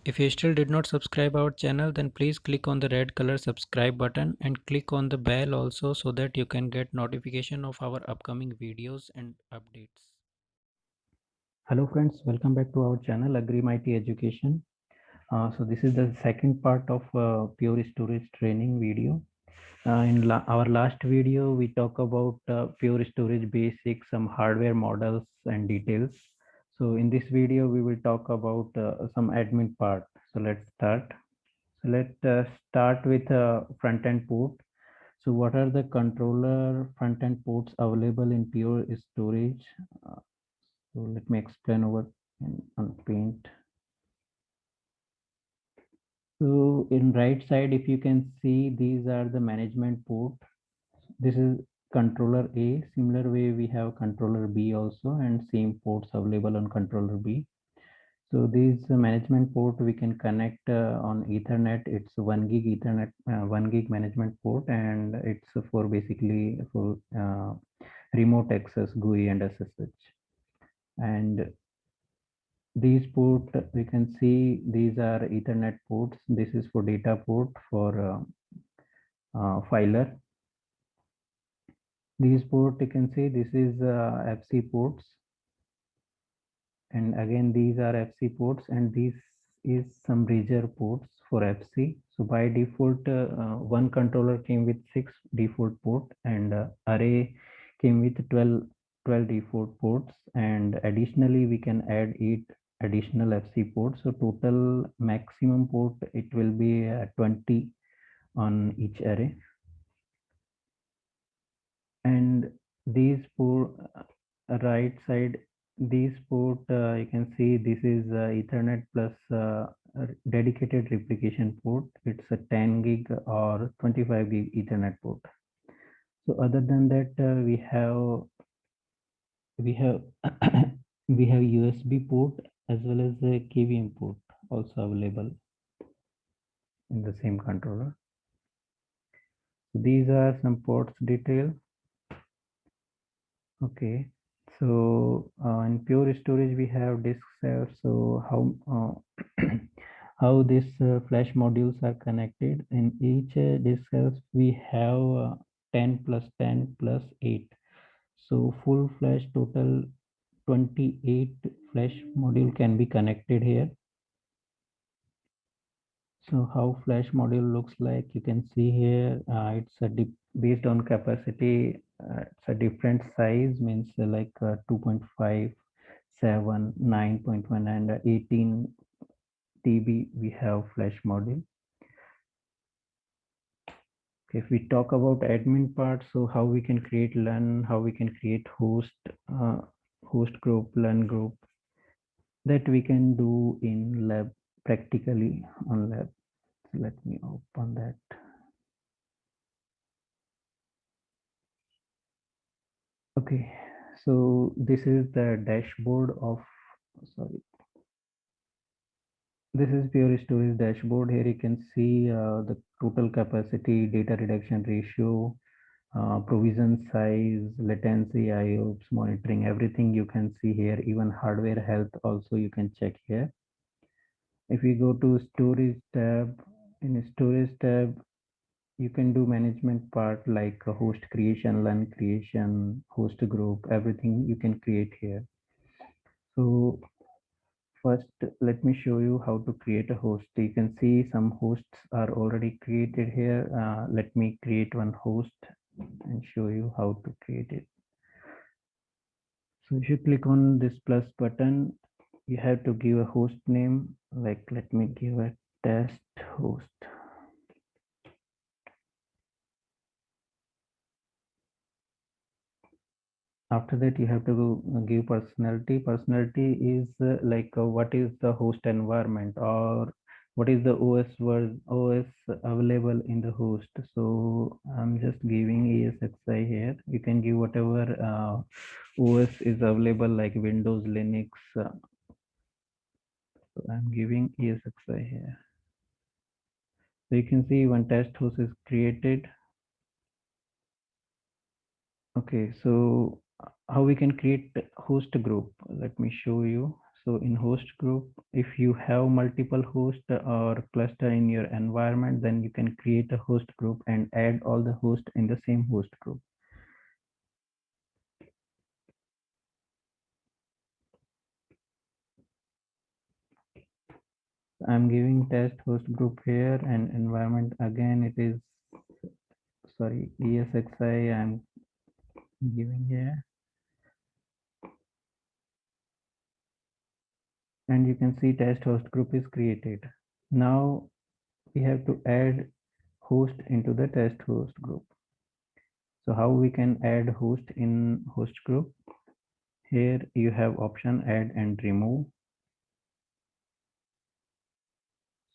If you still did not subscribe our channel, then please click on the red color subscribe button and click on the bell also, so that you can get notification of our upcoming videos and updates. Hello friends, welcome back to our channel Agri Mighty Education. So this is the second part of pure storage training video. In our last video, we talk about pure storage basics, some hardware models and details. So in this video, we will talk about some admin part. So let's start. So let's start with front-end port. So what are the controller front-end ports available in pure storage? Uh, so let me explain over on Paint. So in right side, if you can see, these are the management port. This is controller A. Similar way, we have controller B also, and same ports available on controller B. So these management port we can connect on Ethernet. It's 1 gig Ethernet, 1 gig management port, and it's for basically for remote access GUI and SSH. And these port we can see, these are Ethernet ports. This is for data port for filer. These port you can see, this is FC ports, and again these are FC ports, and this is some bridger ports for FC. So by default, one controller came with 6 default port, and array came with 12 default ports, and additionally we can add 8 additional FC ports. So total maximum port it will be 20 on each array. And these port right side, these port you can see, this is Ethernet plus a dedicated replication port. It's a 10 gig or 25 gig Ethernet port. So other than that, we have we have USB port as well as a KVM port also available in the same controller. So these are some ports detail. Okay, so in pure storage we have disk cells. So how these flash modules are connected? In each disk cells we have 10 plus 10 plus 8. So full flash total 28 flash module can be connected here. So how flash module looks like, you can see here, it's a based on capacity, it's a different size, means like 2.5, 7, 9.1 and 18 TB we have flash module. If we talk about admin part, so how we can create LAN, how we can create host group, LAN group, that we can do in lab, practically on lab. So let me open that. Okay, so this is the dashboard of, sorry, this is pure storage dashboard. Here you can see the total capacity, data reduction ratio, provision size, latency, IOPS, monitoring, everything you can see here. Even hardware health also you can check here. If we go to storage tab, in storage tab, you can do management part like host creation, LAN creation, host group, everything you can create here. So first, let me show you how to create a host. You can see some hosts are already created here. Let me create one host and show you how to create it. So if you click on this plus button, you have to give a host name. Like, let me give a test host. After that, you have to give personality. Personality is like what is the host environment, or what is the OS available in the host. So I'm just giving ESXi here. You can give whatever OS is available, like Windows, Linux. So I'm giving ESXi here. So you can see one test host is created. Okay, so how we can create host group? Let me show you. So in host group, if you have multiple host or cluster in your environment, then you can create a host group and add all the hosts in the same host group. I'm giving test host group here, and environment again it is, sorry, ESXi I'm giving here, and you can see test host group is created. Now we have to add host into the test host group. So how we can add host in host group? Here you have option add and remove.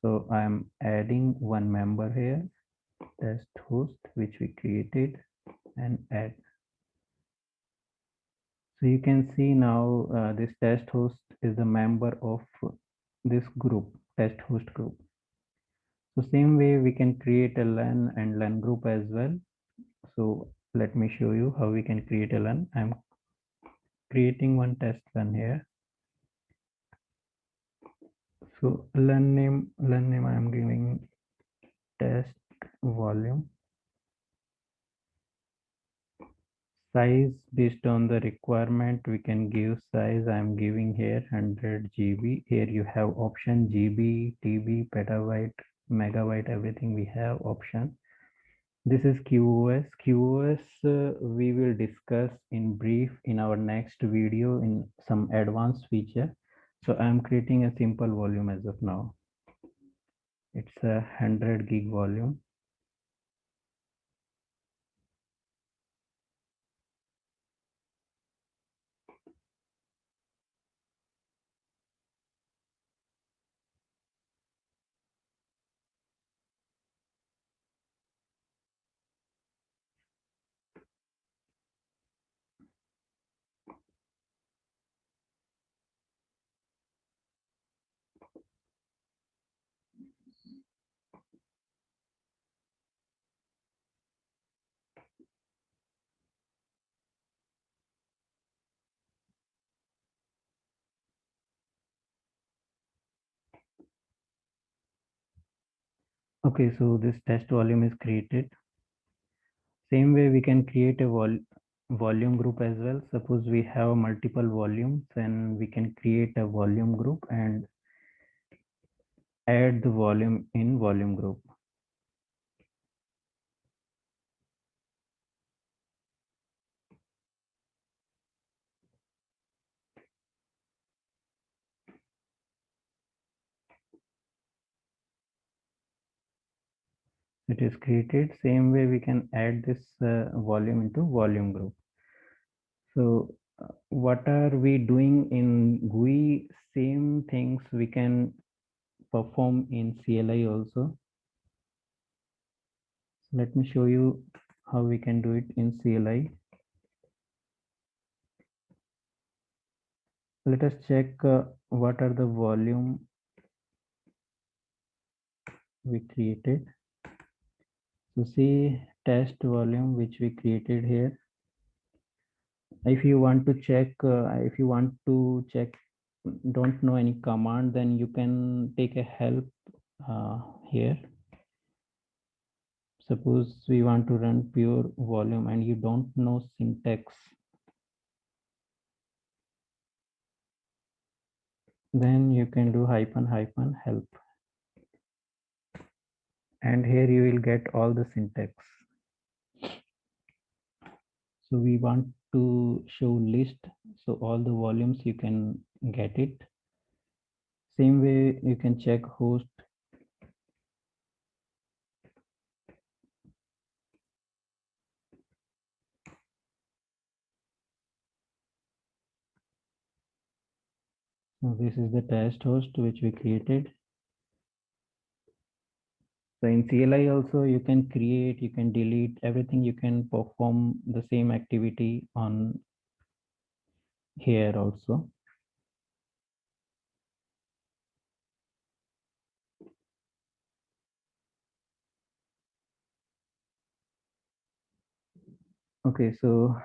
So I'm adding one member here, test host, which we created, and add. So you can see now this test host is the member of this group, test host group. So same way we can create a LAN and LAN group as well. So let me show you how we can create a LAN. I'm creating one test LAN here. So LAN name I am giving test volume. Size based on the requirement we can give size. I'm giving here 100 GB. Here you have option GB, TB, petabyte, megabyte, everything we have option. This is QoS. QoS we will discuss in brief in our next video in some advanced feature. So I'm creating a simple volume as of now. It's a 100 gig volume. Okay, so this test volume is created. Same way we can create a volume group as well. Suppose we have multiple volumes, and we can create a volume group and add the volume in volume group. It is created. Same way we can add this volume into volume group. So what are we doing in GUI? Same things we can perform in CLI also. Let me show you how we can do it in CLI. Let us check what are the volume we created. So see test volume which we created here. If you want to check, don't know any command, then you can take a help here. Suppose we want to run pure volume and you don't know syntax, then you can do hyphen help, and here you will get all the syntax. So we want to show list, so all the volumes you can get it. Same way you can check host. So this is the test host which we created. So in CLI also you can create, you can delete everything, you can perform the same activity on here also. Okay, so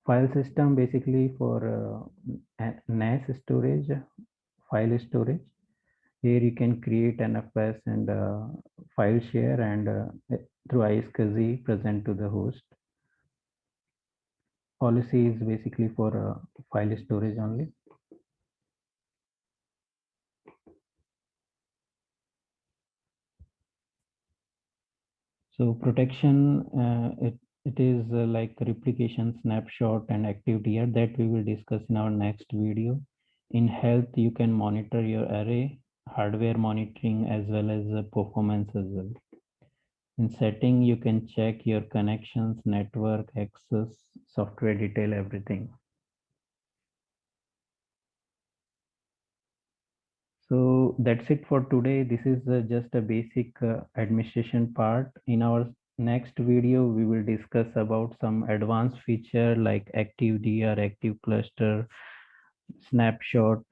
File system basically for NAS storage, file storage. Here you can create NFS and file share and through iSCSI present to the host. Policy is basically for file storage only. So protection, it is like replication, snapshot, and ActiveDR that we will discuss in our next video. In health, you can monitor your array, hardware monitoring, as well as performance as well. In setting, you can check your connections, network access, software detail, everything. So that's it for today. This is just a basic administration part. In our next video, we will discuss about some advanced feature like ActiveDR, Active Cluster, Snapshot,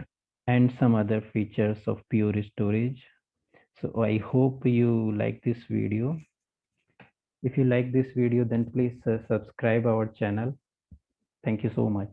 and some other features of Pure Storage. So I hope you like this video. If you like this video, then please subscribe our channel. Thank you so much.